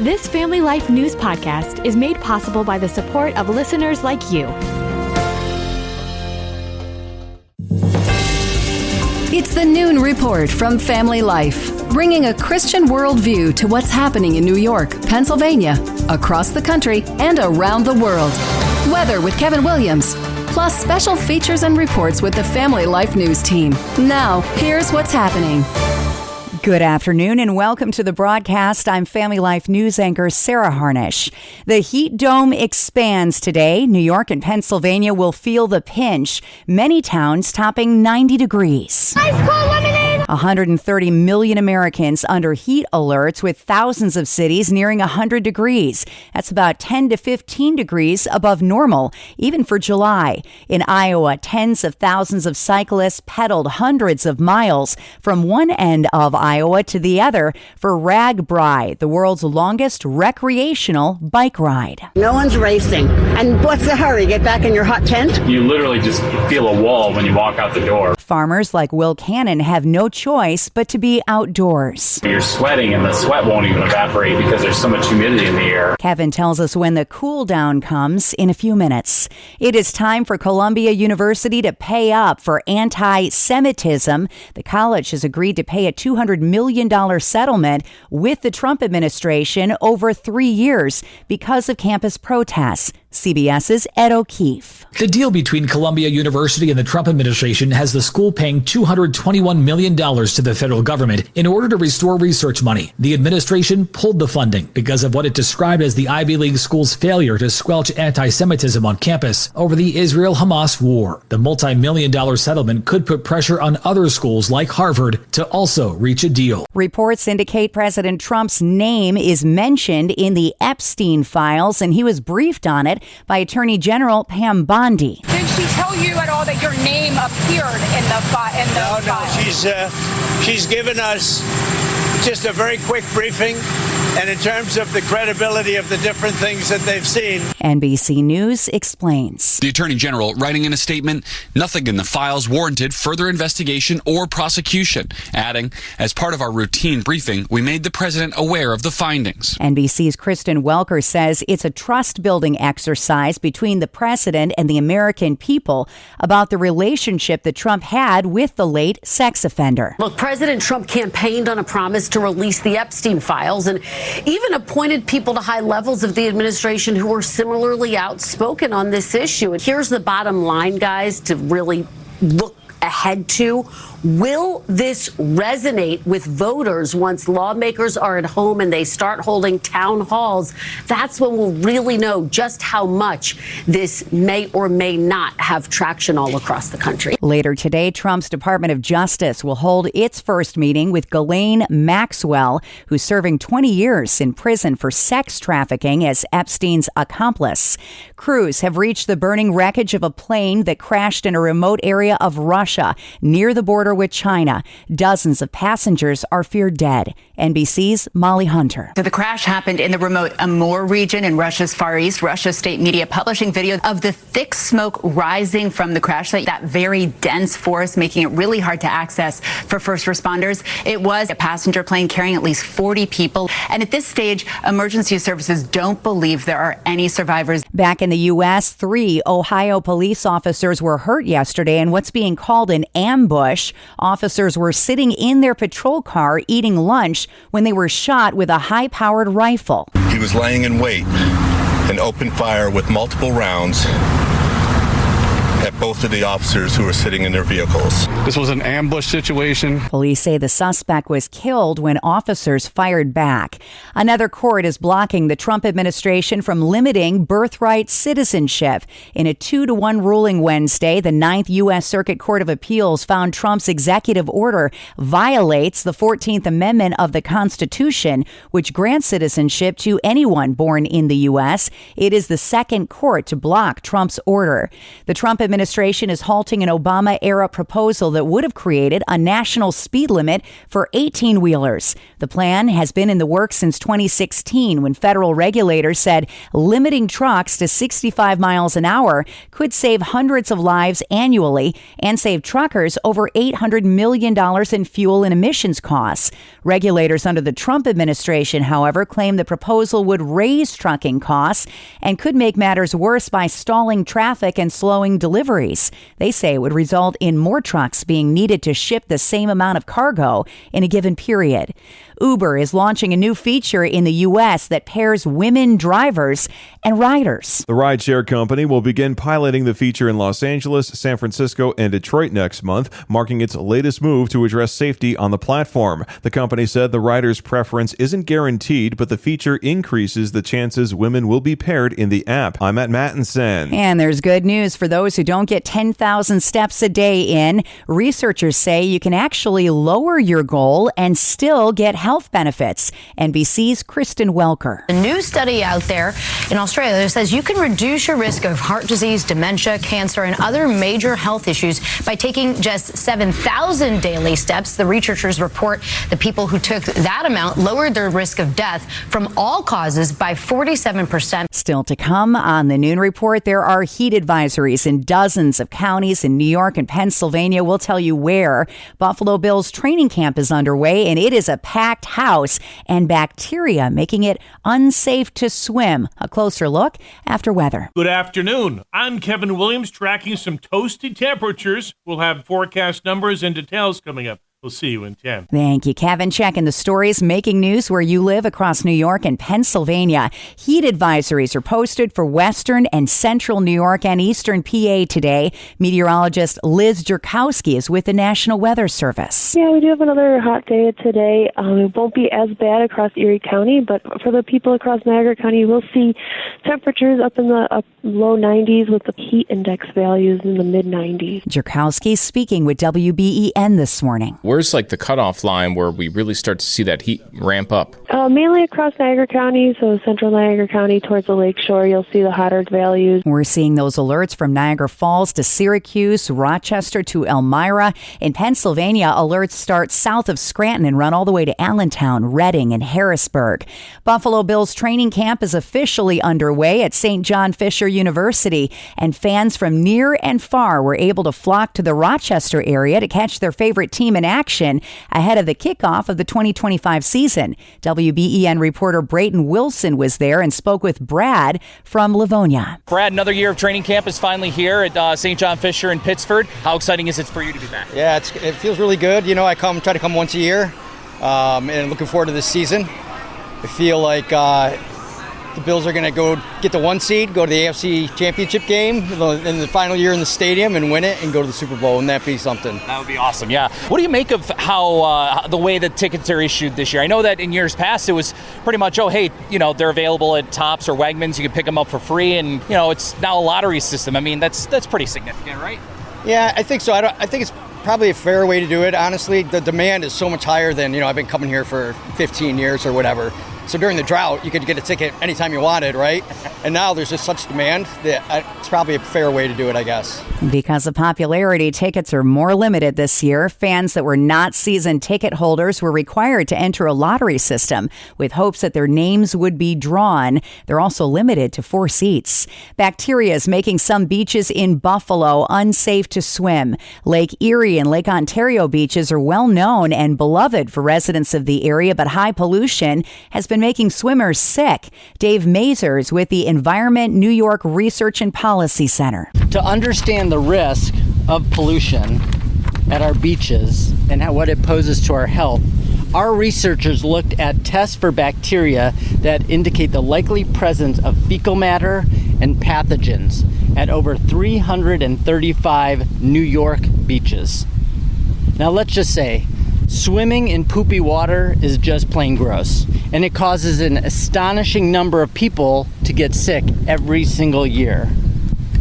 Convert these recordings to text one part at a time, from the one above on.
This Family Life News podcast is made possible by the support of listeners like you. It's the Noon Report from Family Life, bringing a Christian worldview to what's happening in New York, Pennsylvania, across the country, and around the world. Weather with Kevin Williams, plus special features and reports with the Family Life News team. Now, here's what's happening. Good afternoon and welcome to the broadcast. I'm Family Life News anchor Sarah Harnish. The heat dome expands today. New York and Pennsylvania will feel the pinch. Many towns topping 90 degrees. Ice cold lemonade! 130 million Americans under heat alerts, with thousands of cities nearing 100 degrees. That's about 10 to 15 degrees above normal, even for July. In Iowa, tens of thousands of cyclists pedaled hundreds of miles from one end of Iowa to the other for RAGBRAI, the world's longest recreational bike ride. No one's racing. And what's the hurry? Get back in your hot tent? You literally just feel a wall when you walk out the door. Farmers like Will Cannon have no choice but to be outdoors. You're sweating and the sweat won't even evaporate because there's so much humidity in the air. Kevin tells us when the cool down comes in a few minutes. It is time for Columbia University to pay up for anti-Semitism. The college has agreed to pay a $200 million settlement with the Trump administration over 3 years because of campus protests. CBS's Ed O'Keefe. The deal between Columbia University and the Trump administration has the school paying $221 million to the federal government in order to restore research money. The administration pulled the funding because of what it described as the Ivy League school's failure to squelch anti-Semitism on campus over the Israel-Hamas war. The multi-million-dollar settlement could put pressure on other schools like Harvard to also reach a deal. Reports indicate President Trump's name is mentioned in the Epstein files, and he was briefed on it by Attorney General Pam Bondi. Did she tell you at all that your name appeared in the file? No, she's given us just a very quick briefing, and in terms of the credibility of the different things that they've seen. NBC News explains. The Attorney General writing in a statement, nothing in the files warranted further investigation or prosecution, adding, as part of our routine briefing, we made the president aware of the findings. NBC's Kristen Welker says it's a trust-building exercise between the president and the American people about the relationship that Trump had with the late sex offender. Look, President Trump campaigned on a promise to release the Epstein files and even appointed people to high levels of the administration who were similarly outspoken on this issue. And here's the bottom line, guys, to really look ahead to. Will this resonate with voters once lawmakers are at home and they start holding town halls? That's when we'll really know just how much this may or may not have traction all across the country. Later today, Trump's Department of Justice will hold its first meeting with Ghislaine Maxwell, who's serving 20 years in prison for sex trafficking as Epstein's accomplice. Crews have reached the burning wreckage of a plane that crashed in a remote area of Russia near the border with China. Dozens of passengers are feared dead. NBC's Molly Hunter. So the crash happened in the remote Amur region in Russia's Far East. Russia state media publishing video of the thick smoke rising from the crash site, that very dense forest, making it really hard to access for first responders. It was a passenger plane carrying at least 40 people. And at this stage, emergency services don't believe there are any survivors. Back in the U.S., 3 Ohio police officers were hurt yesterday in what's being called an ambush. Officers were sitting in their patrol car eating lunch when they were shot with a high-powered rifle. He was laying in wait and opened fire with multiple rounds at both of the officers who were sitting in their vehicles. This was an ambush situation. Police say the suspect was killed when officers fired back. Another court is blocking the Trump administration from limiting birthright citizenship. In a 2-1 ruling Wednesday, the 9th U.S. Circuit Court of Appeals found Trump's executive order violates the 14th Amendment of the Constitution, which grants citizenship to anyone born in the U.S. It is the second court to block Trump's order. The Trump administration administration is halting an Obama-era proposal that would have created a national speed limit for 18-wheelers. The plan has been in the works since 2016, when federal regulators said limiting trucks to 65 miles an hour could save hundreds of lives annually and save truckers over $800 million in fuel and emissions costs. Regulators under the Trump administration, however, claim the proposal would raise trucking costs and could make matters worse by stalling traffic and slowing deliveries. They say it would result in more trucks being needed to ship the same amount of cargo in a given period. Uber is launching a new feature in the U.S. that pairs women drivers and riders. The rideshare company will begin piloting the feature in Los Angeles, San Francisco, and Detroit next month, marking its latest move to address safety on the platform. The company said the rider's preference isn't guaranteed, but the feature increases the chances women will be paired in the app. I'm Matt Mattinson. And there's good news for those who don't get 10,000 steps a day in. Researchers say you can actually lower your goal and still get health benefits. NBC's Kristen Welker. A new study out there in Australia says you can reduce your risk of heart disease, dementia, cancer, and other major health issues by taking just 7,000 daily steps. The researchers report the people who took that amount lowered their risk of death from all causes by 47%. Still to come on the Noon Report, there are heat advisories in dozens of counties in New York and Pennsylvania. We'll tell you where. Buffalo Bills training camp is underway, and it is a packed house and bacteria making it unsafe to swim. A closer look after weather. Good afternoon. I'm Kevin Williams, tracking some toasty temperatures. We'll have forecast numbers and details coming up. We'll see you in 10. Thank you, Kevin. Checking the stories making news where you live across New York and Pennsylvania. Heat advisories are posted for western and central New York and eastern PA today. Meteorologist Liz Jerkowski is with the National Weather Service. Yeah, we do have another hot day today. It won't be as bad across Erie County, but for the people across Niagara County, we'll see temperatures up in the low 90s with the heat index values in the mid 90s. Jerkowski speaking with WBEN this morning. Where's like the cutoff line where we really start to see that heat ramp up? Mainly across Niagara County, so central Niagara County towards the lake shore, you'll see the hotter values. We're seeing those alerts from Niagara Falls to Syracuse, Rochester to Elmira. In Pennsylvania, alerts start south of Scranton and run all the way to Allentown, Reading, and Harrisburg. Buffalo Bills training camp is officially underway at St. John Fisher University, and fans from near and far were able to flock to the Rochester area to catch their favorite team in action ahead of the kickoff of the 2025 season. WBEN reporter Brayton Wilson was there and spoke with Brad from Livonia. Brad, another year of training camp is finally here at St. John Fisher in Pittsford. How exciting is it for you to be back? Yeah, it feels really good. You know, I try to come once a year, and looking forward to this season. I feel like the Bills are going to go get the 1 seed, go to the AFC Championship game in the final year in the stadium and win it and go to the Super Bowl. Wouldn't that be something? That would be awesome, yeah. What do you make of how the way the tickets are issued this year? I know that in years past it was pretty much, oh, hey, you know, they're available at Tops or Wegmans. You can pick them up for free, and, you know, it's now a lottery system. I mean, that's pretty significant, right? Yeah, I think so. I think it's probably a fair way to do it, honestly. The demand is so much higher than, you know, I've been coming here for 15 years or whatever. So during the drought, you could get a ticket anytime you wanted, right? And now there's just such demand that it's probably a fair way to do it, I guess. Because of popularity, tickets are more limited this year. Fans that were not season ticket holders were required to enter a lottery system with hopes that their names would be drawn. They're also limited to 4 seats. Bacteria is making some beaches in Buffalo unsafe to swim. Lake Erie and Lake Ontario beaches are well known and beloved for residents of the area, but high pollution has been making swimmers sick. Dave Mazurs with the Environment New York Research and Policy Center. To understand the risk of pollution at our beaches and what it poses to our health, our researchers looked at tests for bacteria that indicate the likely presence of fecal matter and pathogens at over 335 New York beaches. Now let's just say, swimming in poopy water is just plain gross, and it causes an astonishing number of people to get sick every single year.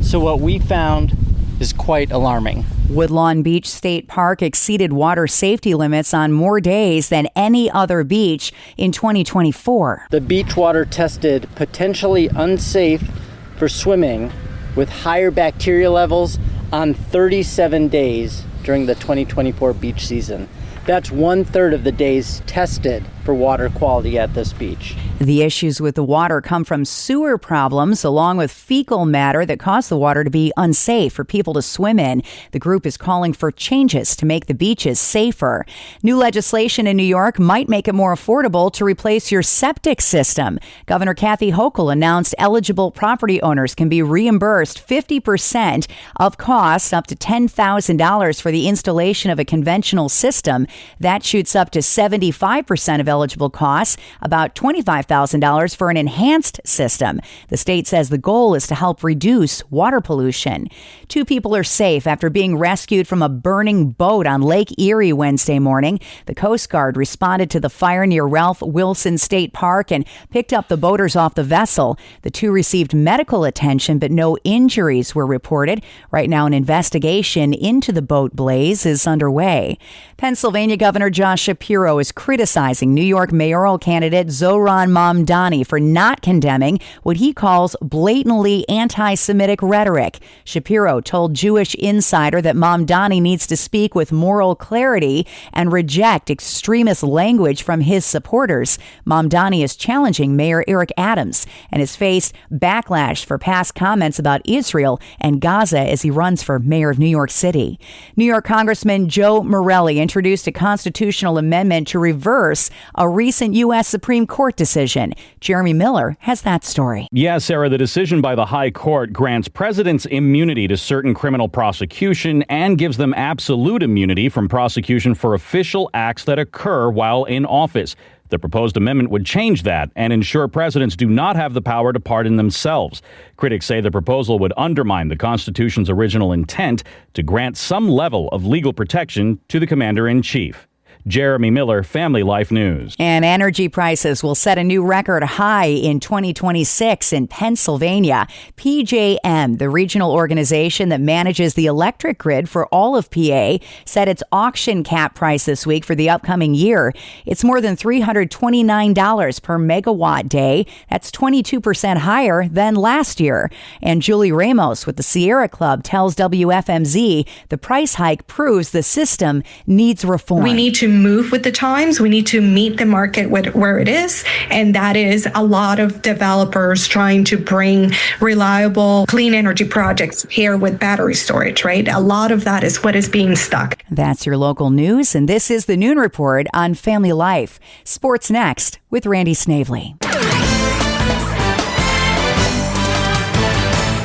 So what we found is quite alarming. Woodlawn Beach State Park exceeded water safety limits on more days than any other beach in 2024. The beach water tested potentially unsafe for swimming with higher bacteria levels on 37 days during the 2024 beach season. That's 1/3 of the days tested for water quality at this beach. The issues with the water come from sewer problems along with fecal matter that cause the water to be unsafe for people to swim in. The group is calling for changes to make the beaches safer. New legislation in New York might make it more affordable to replace your septic system. Governor Kathy Hochul announced eligible property owners can be reimbursed 50% of costs up to $10,000 for the installation of a conventional system. That shoots up to 75% of eligible costs, about $25,000 for an enhanced system. The state says the goal is to help reduce water pollution. 2 people are safe after being rescued from a burning boat on Lake Erie Wednesday morning. The Coast Guard responded to the fire near Ralph Wilson State Park and picked up the boaters off the vessel. The 2 received medical attention, but no injuries were reported. Right now, an investigation into the boat blaze is underway. Pennsylvania Governor Josh Shapiro is criticizing New York mayoral candidate Zohran Mamdani for not condemning what he calls blatantly anti-Semitic rhetoric. Shapiro told Jewish Insider that Mamdani needs to speak with moral clarity and reject extremist language from his supporters. Mamdani is challenging Mayor Eric Adams and has faced backlash for past comments about Israel and Gaza as he runs for mayor of New York City. New York Congressman Joe Morelli introduced a constitutional amendment to reverse a recent U.S. Supreme Court decision. Jeremy Miller has that story. Yes, Sarah, the decision by the High Court grants presidents immunity to certain criminal prosecution and gives them absolute immunity from prosecution for official acts that occur while in office. The proposed amendment would change that and ensure presidents do not have the power to pardon themselves. Critics say the proposal would undermine the Constitution's original intent to grant some level of legal protection to the commander-in-chief. Jeremy Miller, Family Life News. And energy prices will set a new record high in 2026 in Pennsylvania. PJM, the regional organization that manages the electric grid for all of PA, set its auction cap price this week for the upcoming year. It's more than $329 per megawatt day. That's 22% higher than last year. And Julie Ramos with the Sierra Club tells WFMZ the price hike proves the system needs reform. We need to move with the times. We need to meet the market where it is. And that is a lot of developers trying to bring reliable, clean energy projects here with battery storage, right? A lot of that is what is being stuck. That's your local news. And this is the Noon Report on Family Life. Sports next with Randy Snavely.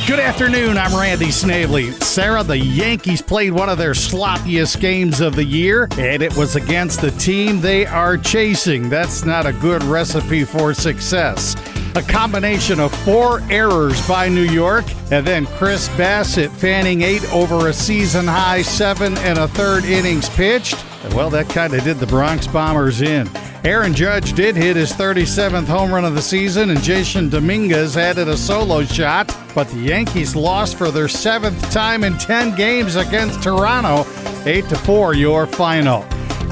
Good afternoon, I'm Randy Snavely. Sarah, the Yankees played one of their sloppiest games of the year, and it was against the team they are chasing. That's not a good recipe for success. A combination of 4 errors by New York, and then Chris Bassett fanning 8 over a season-high 7 1/3 innings pitched. Well, that kind of did the Bronx Bombers in. Aaron Judge did hit his 37th home run of the season, and Jason Dominguez added a solo shot, but the Yankees lost for their 7th time in 10 games against Toronto, 8-4 your final.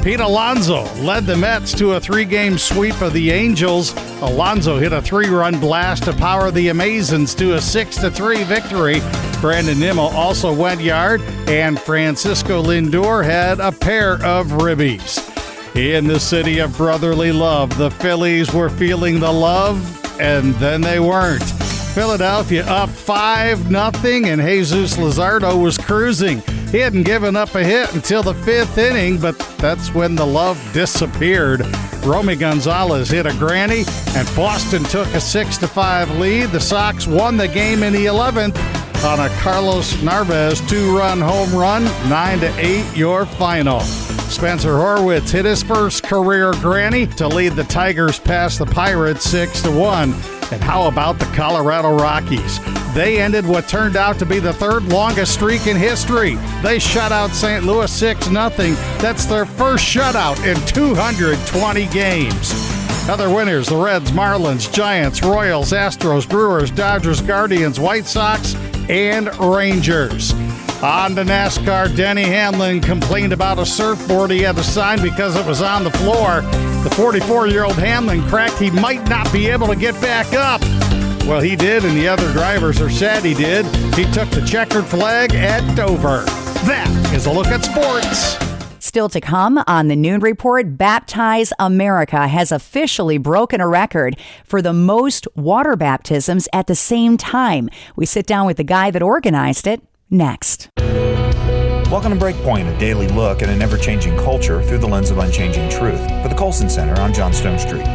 Pete Alonso led the Mets to a 3-game sweep of the Angels. Alonso hit a 3-run blast to power the Amazons to a 6-3 victory. Brandon Nimmo also went yard, and Francisco Lindor had a pair of ribbies. In the city of brotherly love, the Phillies were feeling the love, and then they weren't. Philadelphia up 5-0, and Jesus Luzardo was cruising. He hadn't given up a hit until the 5th inning, but that's when the love disappeared. Romy Gonzalez hit a granny, and Boston took a 6-5 lead. The Sox won the game in the 11th on a Carlos Narvaez 2-run home run, 9-8 your final. Spencer Horwitz hit his first career granny to lead the Tigers past the Pirates 6-1. And how about the Colorado Rockies? They ended what turned out to be the 3rd longest streak in history. They shut out St. Louis 6-0. That's their first shutout in 220 games. Other winners, the Reds, Marlins, Giants, Royals, Astros, Brewers, Dodgers, Guardians, White Sox, and Rangers. On to NASCAR, Denny Hamlin complained about a surfboard he had to sign because it was on the floor. The 44-year-old Hamlin cracked he might not be able to get back up. Well, he did, and the other drivers are sad he did. He took the checkered flag at Dover. That is a look at sports. Still to come on the Noon Report, Baptize America has officially broken a record for the most water baptisms at the same time. We sit down with the guy that organized it next. Welcome to Breakpoint, a daily look at an ever-changing culture through the lens of unchanging truth. For the Colson Center, I'm John Stonestreet.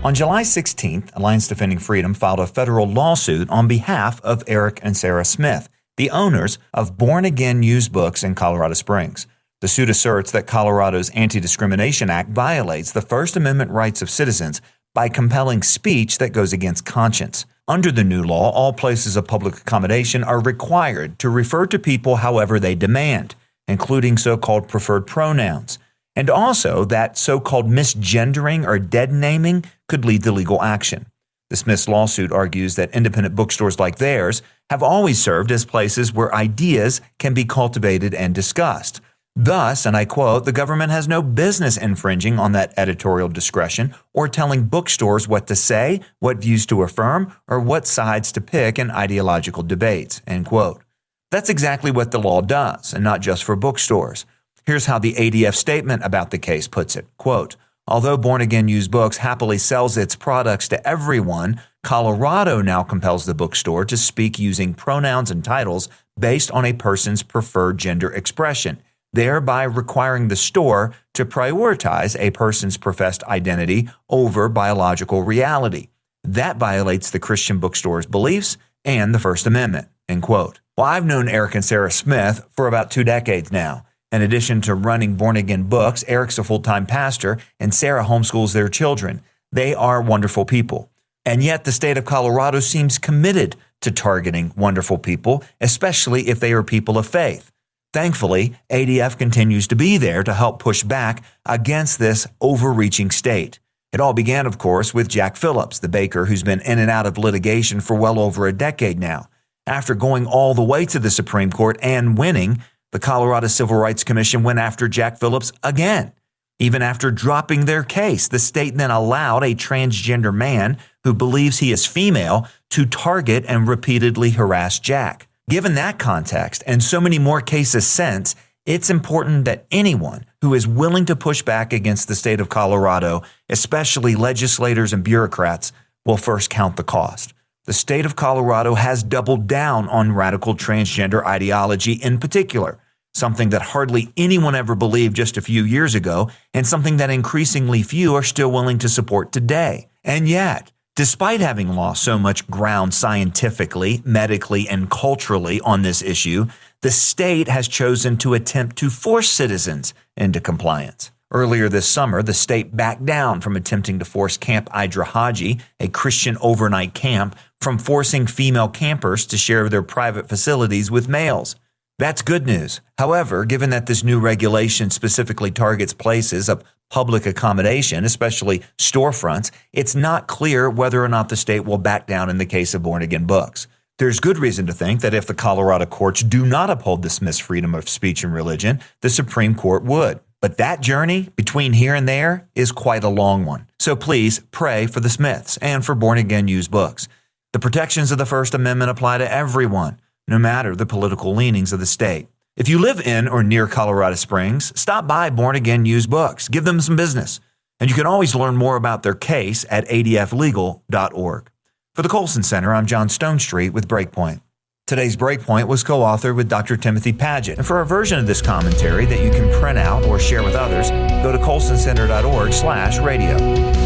On July 16th, Alliance Defending Freedom filed a federal lawsuit on behalf of Eric and Sarah Smith, the owners of Born Again used books in Colorado Springs. The suit asserts that Colorado's Anti-Discrimination Act violates the First Amendment rights of citizens by compelling speech that goes against conscience. Under the new law, all places of public accommodation are required to refer to people however they demand, including so-called preferred pronouns, and also that so-called misgendering or dead naming could lead to legal action. The Smiths lawsuit argues that independent bookstores like theirs have always served as places where ideas can be cultivated and discussed. Thus, and I quote, the government has no business infringing on that editorial discretion or telling bookstores what to say, what views to affirm, or what sides to pick in ideological debates, end quote. That's exactly what the law does, and not just for bookstores. Here's how the ADF statement about the case puts it, quote, although Born Again Used Books happily sells its products to everyone, Colorado now compels the bookstore to speak using pronouns and titles based on a person's preferred gender expression, thereby requiring the store to prioritize a person's professed identity over biological reality. That violates the Christian bookstore's beliefs and the First Amendment, end quote. Well, I've known Eric and Sarah Smith for about 2 decades now. In addition to running Born Again Books, Eric's a full-time pastor and Sarah homeschools their children. They are wonderful people. And yet the state of Colorado seems committed to targeting wonderful people, especially if they are people of faith. Thankfully, ADF continues to be there to help push back against this overreaching state. It all began, of course, with Jack Phillips, the baker who's been in and out of litigation for well over a decade now. After going all the way to the Supreme Court and winning, the Colorado Civil Rights Commission went after Jack Phillips again. Even after dropping their case, the state then allowed a transgender man who believes he is female to target and repeatedly harass Jack. Given that context and so many more cases since, it's important that anyone who is willing to push back against the state of Colorado, especially legislators and bureaucrats, will first count the cost. The state of Colorado has doubled down on radical transgender ideology in particular, something that hardly anyone ever believed just a few years ago, and something that increasingly few are still willing to support today. And yet, despite having lost so much ground scientifically, medically, and culturally on this issue, the state has chosen to attempt to force citizens into compliance. Earlier this summer, the state backed down from attempting to force Camp Idrahaji, a Christian overnight camp, from forcing female campers to share their private facilities with males. That's good news. However, given that this new regulation specifically targets places of public accommodation, especially storefronts, it's not clear whether or not the state will back down in the case of Born Again Books. There's good reason to think that if the Colorado courts do not uphold the Smiths' freedom of speech and religion, the Supreme Court would. But that journey between here and there is quite a long one. So please pray for the Smiths and for Born Again Used Books. The protections of the First Amendment apply to everyone, no matter the political leanings of the state. If you live in or near Colorado Springs, stop by Born Again Used Books. Give them some business. And you can always learn more about their case at adflegal.org. For the Colson Center, I'm John Stonestreet with Breakpoint. Today's Breakpoint was co-authored with Dr. Timothy Paget. And for a version of this commentary that you can print out or share with others, go to colsoncenter.org/radio.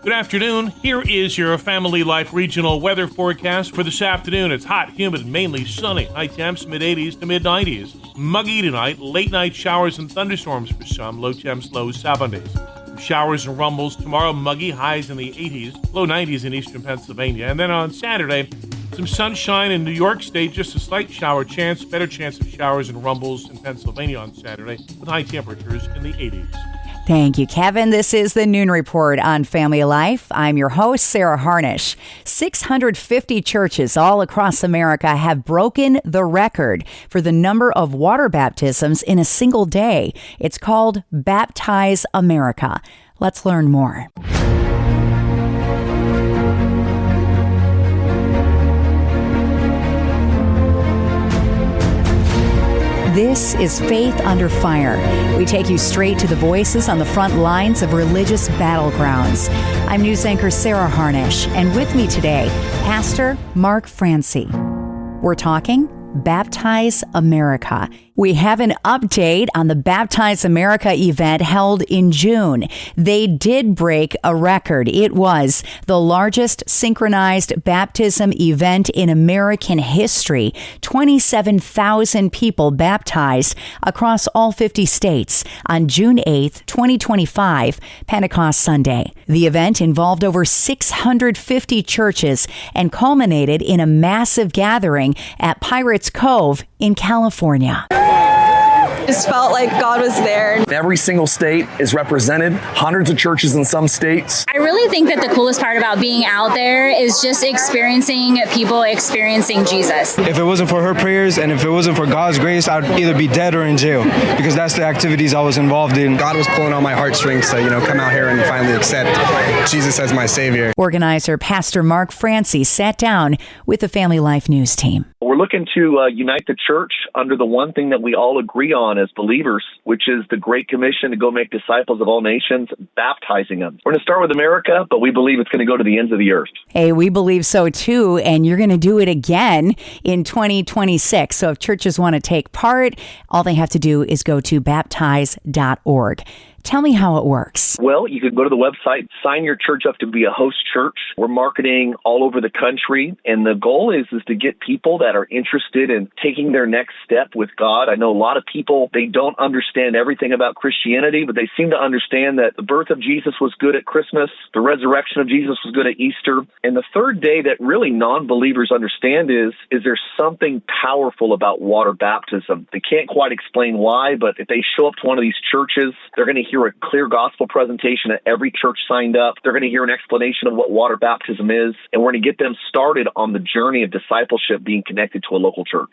Good afternoon. Here is your Family Life regional weather forecast for this afternoon. It's hot, humid, mainly sunny. High temps mid-80s to mid-90s. Muggy tonight. Late night showers and thunderstorms for some. Low temps, low 70s. Showers and rumbles tomorrow. Muggy, highs in the 80s. Low 90s in eastern Pennsylvania. And then on Saturday, some sunshine in New York State. Just a slight shower chance. Better chance of showers and rumbles in Pennsylvania on Saturday with high temperatures in the 80s. Thank you, Kevin. This is the Noon Report on Family Life. I'm your host, Sarah Harnish. 650 churches all across America have broken the record for the number of water baptisms in a single day. It's called Baptize America. Let's learn more. This is Faith Under Fire. We take you straight to the voices on the front lines of religious battlegrounds. I'm news anchor Sarah Harnish, and with me today, Pastor Mark Francy. We're talking Baptize America. We have an update on the Baptize America event held in June. They did break a record. It was the largest synchronized baptism event in American history. 27,000 people baptized across all 50 states on June 8th, 2025, Pentecost Sunday. The event involved over 650 churches and culminated in a massive gathering at Pirates Cove in California. Just felt like God was there. Every single state is represented, hundreds of churches in some states. I really think that the coolest part about being out there is just experiencing people experiencing Jesus. If it wasn't for her prayers and if it wasn't for God's grace, I'd either be dead or in jail, because that's the activities I was involved in. God was pulling on my heartstrings to, come out here and finally accept Jesus as my Savior. Organizer Pastor Mark Francy sat down with the Family Life News team. We're looking to unite the church under the one thing that we all agree on as believers, which is the Great Commission to go make disciples of all nations, baptizing them. We're going to start with America, but we believe it's going to go to the ends of the earth. Hey, we believe so too, and you're going to do it again in 2026. So if churches want to take part, all they have to do is go to baptize.org. Tell me how it works. Well, you can go to the website, sign your church up to be a host church. We're marketing all over the country, and the goal is to get people that are interested in taking their next step with God. I know a lot of people, they don't understand everything about Christianity, but they seem to understand that the birth of Jesus was good at Christmas, the resurrection of Jesus was good at Easter, and the third day that really non-believers understand is there's something powerful about water baptism. They can't quite explain why, but if they show up to one of these churches, they're going to hear a clear gospel presentation at every church signed up. They're going to hear an explanation of what water baptism is, and we're going to get them started on the journey of discipleship being connected to a local church.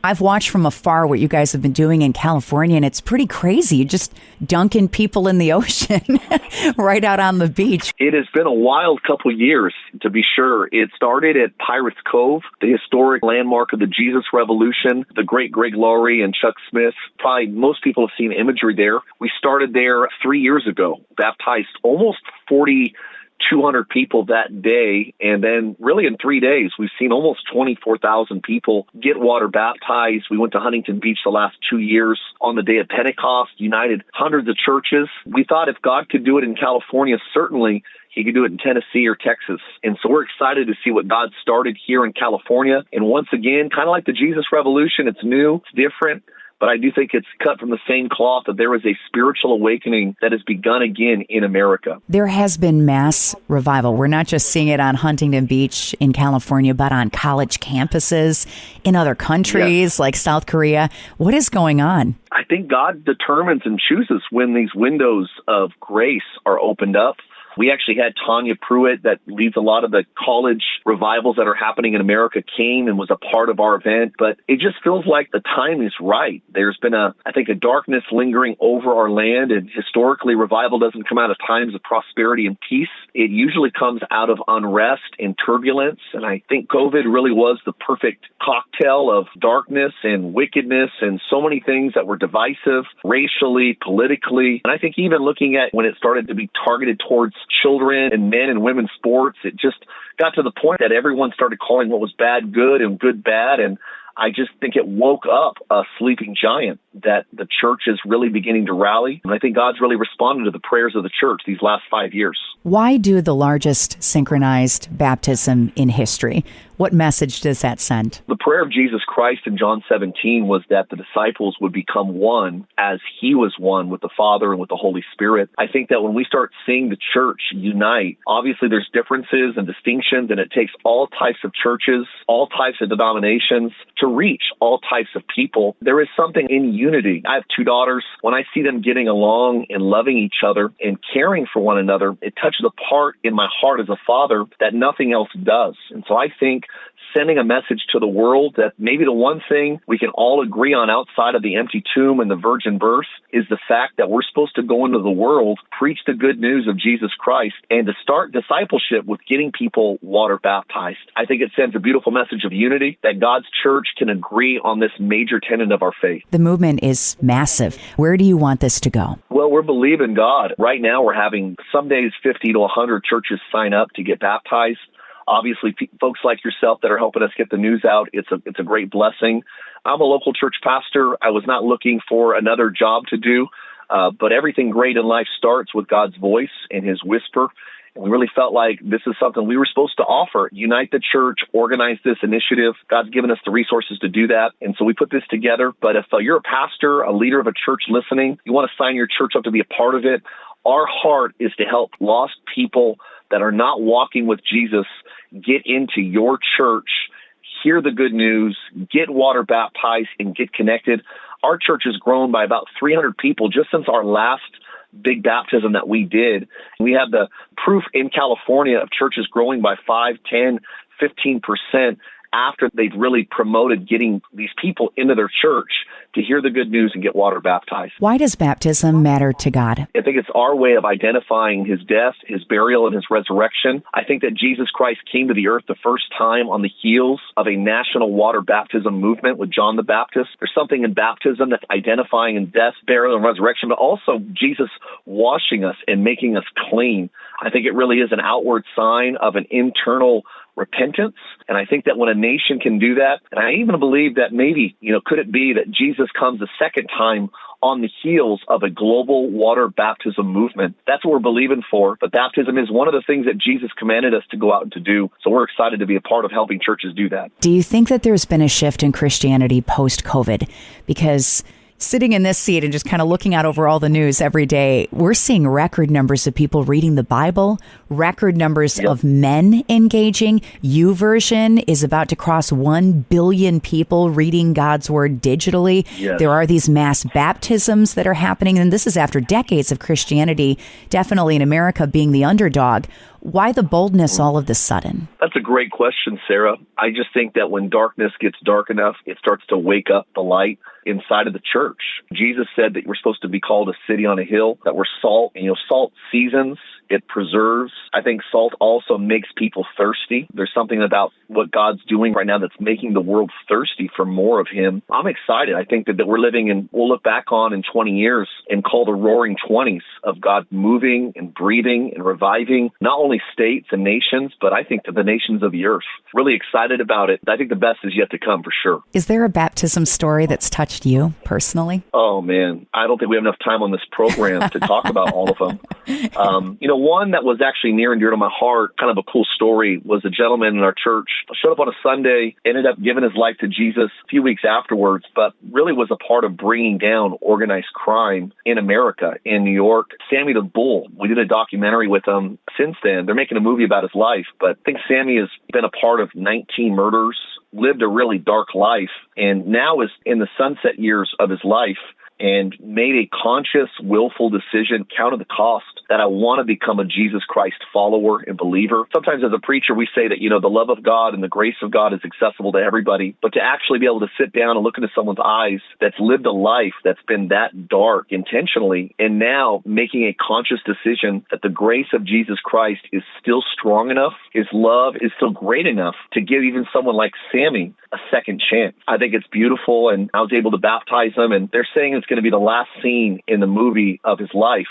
I've watched from afar what you guys have been doing in California, and it's pretty crazy. You're just dunking people in the ocean right out on the beach. It has been a wild couple of years, to be sure. It started at Pirates Cove, the historic landmark of the Jesus Revolution. The great Greg Laurie and Chuck Smith, probably most people have seen imagery there. We started there 3 years ago, baptized almost 4,200 people that day, and then really in 3 days, we've seen almost 24,000 people get water baptized. We went to Huntington Beach the last 2 years on the day of Pentecost, united hundreds of churches. We thought if God could do it in California, certainly He could do it in Tennessee or Texas. And so we're excited to see what God started here in California. And once again, kind of like the Jesus Revolution, it's new, it's different. But I do think it's cut from the same cloth that there is a spiritual awakening that has begun again in America. There has been mass revival. We're not just seeing it on Huntington Beach in California, but on college campuses in other countries like South Korea. What is going on? I think God determines and chooses when these windows of grace are opened up. We actually had Tanya Pruitt, that leads a lot of the college revivals that are happening in America, came and was a part of our event. But it just feels like the time is right. There's been a darkness lingering over our land. And historically, revival doesn't come out of times of prosperity and peace. It usually comes out of unrest and turbulence. And I think COVID really was the perfect cocktail of darkness and wickedness and so many things that were divisive racially, politically. And I think even looking at when it started to be targeted towards children and men and women's sports, it just got to the point that everyone started calling what was bad good and good bad. And I just think it woke up a sleeping giant that the church is really beginning to rally. And I think God's really responded to the prayers of the church these last 5 years. Why do the largest synchronized baptism in history? What message does that send? The prayer of Jesus Christ in John 17 was that the disciples would become one as He was one with the Father and with the Holy Spirit. I think that when we start seeing the church unite, obviously there's differences and distinctions, and it takes all types of churches, all types of denominations to reach all types of people. There is something in unity. I have 2 daughters. When I see them getting along and loving each other and caring for one another, it touches a part in my heart as a father that nothing else does. And so I think sending a message to the world that maybe the one thing we can all agree on outside of the empty tomb and the virgin birth is the fact that we're supposed to go into the world, preach the good news of Jesus Christ, and to start discipleship with getting people water baptized. I think it sends a beautiful message of unity, that God's church can agree on this major tenet of our faith. The movement is massive. Where do you want this to go? Well, we're believing God. Right now, we're having some days 50 to 100 churches sign up to get baptized. Obviously, folks like yourself that are helping us get the news out, it's a great blessing. I'm a local church pastor. I was not looking for another job to do, but everything great in life starts with God's voice and his whisper. And we really felt like this is something we were supposed to offer. Unite the church, organize this initiative. God's given us the resources to do that. And so we put this together. But if you're a pastor, a leader of a church listening, you want to sign your church up to be a part of it, our heart is to help lost people that are not walking with Jesus get into your church, hear the good news, get water baptized, and get connected. Our church has grown by about 300 people just since our last big baptism that we did. We have the proof in California of churches growing by 5, 10, 15% after they've really promoted getting these people into their church to hear the good news and get water baptized. Why does baptism matter to God? I think it's our way of identifying his death, his burial, and his resurrection. I think that Jesus Christ came to the earth the first time on the heels of a national water baptism movement with John the Baptist. There's something in baptism that's identifying in death, burial, and resurrection, but also Jesus washing us and making us clean. I think it really is an outward sign of an internal repentance. And I think that when a nation can do that, and I even believe that maybe, could it be that Jesus comes a second time on the heels of a global water baptism movement? That's what we're believing for. But baptism is one of the things that Jesus commanded us to go out and to do. So we're excited to be a part of helping churches do that. Do you think that there's been a shift in Christianity post-COVID? Because sitting in this seat and just kind of looking out over all the news every day, we're seeing record numbers of people reading the Bible, record numbers of men engaging. YouVersion is about to cross 1 billion people reading God's word digitally. Yes. There are these mass baptisms that are happening, and this is after decades of Christianity, definitely in America, being the underdog. Why the boldness all of a sudden? That's a great question, Sarah. I just think that when darkness gets dark enough, it starts to wake up the light inside of the church. Jesus said that we're supposed to be called a city on a hill, that we're salt. And, salt seasons, it preserves. I think salt also makes people thirsty. There's something about what God's doing right now that's making the world thirsty for more of him. I'm excited. I think that we're living in, we'll look back on in 20 years and call the roaring 20s of God moving and breathing and reviving not only states and nations, but I think to the nations of the earth. Really excited about it. I think the best is yet to come for sure. Is there a baptism story that's touched you personally? Oh, man. I don't think we have enough time on this program to talk about all of them. One that was actually near and dear to my heart, kind of a cool story, was a gentleman in our church, showed up on a Sunday, ended up giving his life to Jesus a few weeks afterwards, but really was a part of bringing down organized crime in America, in New York. Sammy the Bull, we did a documentary with him since then. They're making a movie about his life, but I think Sammy has been a part of 19 murders, lived a really dark life, and now is in the sunset years of his life and made a conscious, willful decision, counted the cost, that I want to become a Jesus Christ follower and believer. Sometimes as a preacher, we say that, the love of God and the grace of God is accessible to everybody, but to actually be able to sit down and look into someone's eyes that's lived a life that's been that dark intentionally, and now making a conscious decision that the grace of Jesus Christ is still strong enough, his love is still great enough to give even someone like Sammy a second chance. I think it's beautiful, and I was able to baptize him, and they're saying it's going to be the last scene in the movie of his life.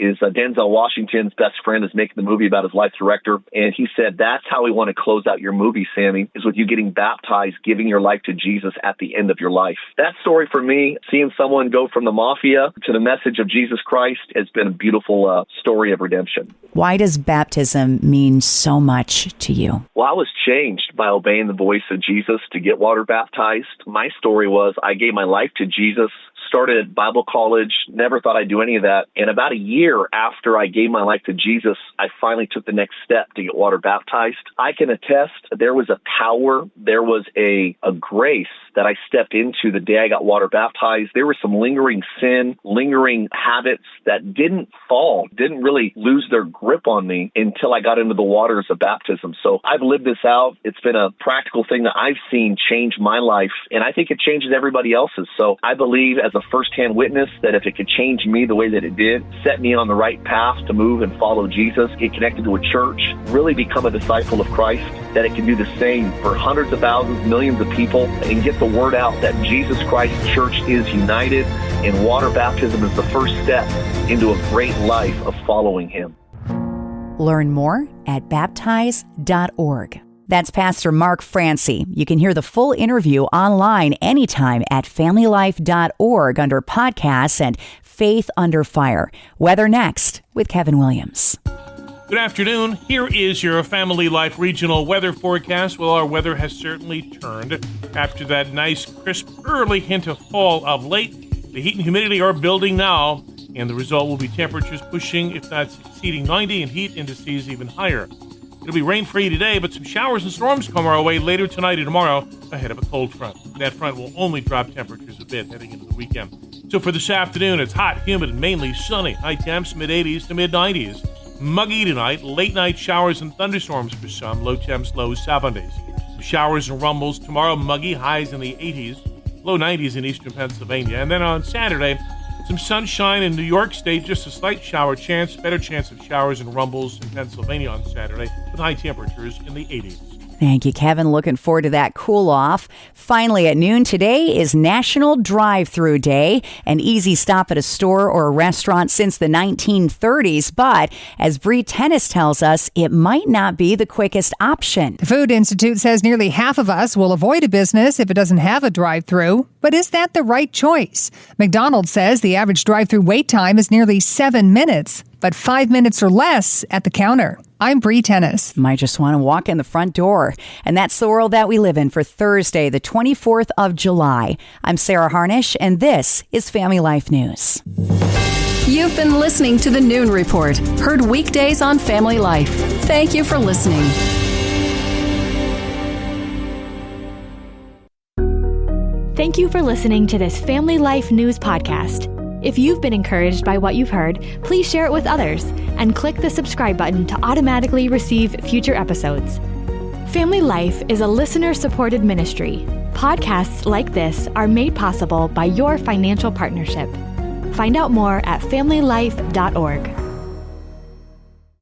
Is Denzel Washington's best friend is making the movie about his life director. And he said, that's how we want to close out your movie, Sammy, is with you getting baptized, giving your life to Jesus at the end of your life. That story for me, seeing someone go from the mafia to the message of Jesus Christ, has been a beautiful story of redemption. Why does baptism mean so much to you? Well, I was changed by obeying the voice of Jesus to get water baptized. My story was I gave my life to Jesus started Bible college, never thought I'd do any of that. And about a year after I gave my life to Jesus, I finally took the next step to get water baptized. I can attest there was a power, there was a grace that I stepped into the day I got water baptized. There was some lingering sin, lingering habits that didn't fall, didn't really lose their grip on me until I got into the waters of baptism. So I've lived this out. It's been a practical thing that I've seen change my life, and I think it changes everybody else's. So I believe as a firsthand witness that if it could change me the way that it did, set me on the right path to move and follow Jesus, get connected to a church, really become a disciple of Christ, that it can do the same for hundreds of thousands, millions of people, and get the word out that Jesus Christ Church is united, and water baptism is the first step into a great life of following Him. Learn more at baptize.org. That's Pastor Mark Francie. You can hear the full interview online anytime at familylife.org under podcasts and Faith Under Fire. Weather next with Kevin Williams. Good afternoon. Here is your Family Life regional weather forecast. Well, our weather has certainly turned after that nice, crisp, early hint of fall of late. The heat and humidity are building now, and the result will be temperatures pushing, if not exceeding 90, and heat indices even higher. It'll be rain-free today, but some showers and storms come our way later tonight and tomorrow ahead of a cold front. That front will only drop temperatures a bit heading into the weekend. So for this afternoon, it's hot, humid, and mainly sunny. High temps mid-80s to mid-90s. Muggy tonight, late-night showers and thunderstorms for some, low temps, lows 70s. Some showers and rumbles tomorrow, muggy, highs in the 80s, low 90s in eastern Pennsylvania. And then on Saturday, some sunshine in New York State, just a slight shower chance, better chance of showers and rumbles in Pennsylvania on Saturday, with high temperatures in the 80s. Thank you, Kevin. Looking forward to that cool off. Finally, at noon today is National Drive-Thru Day, an easy stop at a store or a restaurant since the 1930s. But as Bree Tennis tells us, it might not be the quickest option. The Food Institute says nearly half of us will avoid a business if it doesn't have a drive-thru. But is that the right choice? McDonald's says the average drive-thru wait time is nearly 7 minutes, but 5 minutes or less at the counter. I'm Bree Tennis. Might just want to walk in the front door. And that's the world that we live in for Thursday, the 24th of July. I'm Sarah Harnish, and this is Family Life News. You've been listening to the Noon Report, heard weekdays on Family Life. Thank you for listening. Thank you for listening to this Family Life News podcast. If you've been encouraged by what you've heard, please share it with others and click the subscribe button to automatically receive future episodes. Family Life is a listener-supported ministry. Podcasts like this are made possible by your financial partnership. Find out more at familylife.org.